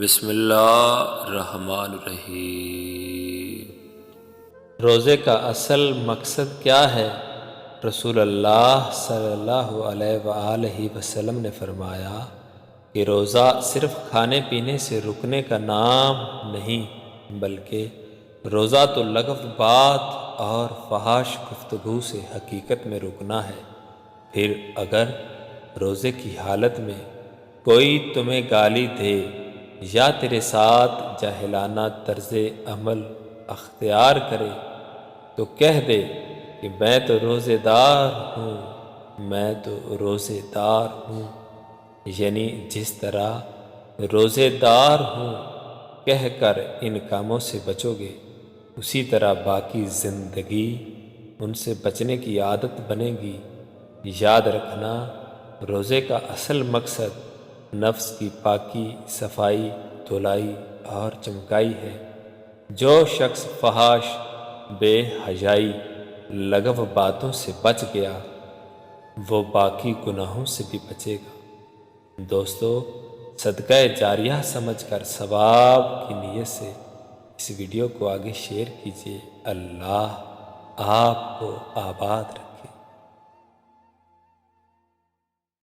بسم اللہ الرحمن الرحیم۔ روزے کا اصل مقصد کیا ہے؟ رسول اللہ صلی اللہ علیہ وآلہ وسلم نے فرمایا کہ روزہ صرف کھانے پینے سے رکنے کا نام نہیں، بلکہ روزہ تو لغو بات اور فحش گفتگو سے حقیقت میں رکنا ہے۔ پھر اگر روزے کی حالت میں کوئی تمہیں گالی دے یا تیرے ساتھ جاہلانہ طرز عمل اختیار کرے تو کہہ دے کہ میں تو روزے دار ہوں، میں تو روزے دار ہوں، یعنی جس طرح روزے دار ہوں کہہ کر ان کاموں سے بچو گے، اسی طرح باقی زندگی ان سے بچنے کی عادت بنے گی۔ یاد رکھنا، روزے کا اصل مقصد نفس کی پاکی، صفائی، دھلائی اور چمکائی ہے۔ جو شخص فحش، بے حیائی، لغو باتوں سے بچ گیا وہ باقی گناہوں سے بھی بچے گا۔ دوستو، صدقہ جاریہ سمجھ کر ثواب کی نیت سے اس ویڈیو کو آگے شیئر کیجیے۔ اللہ آپ کو آباد رکھے۔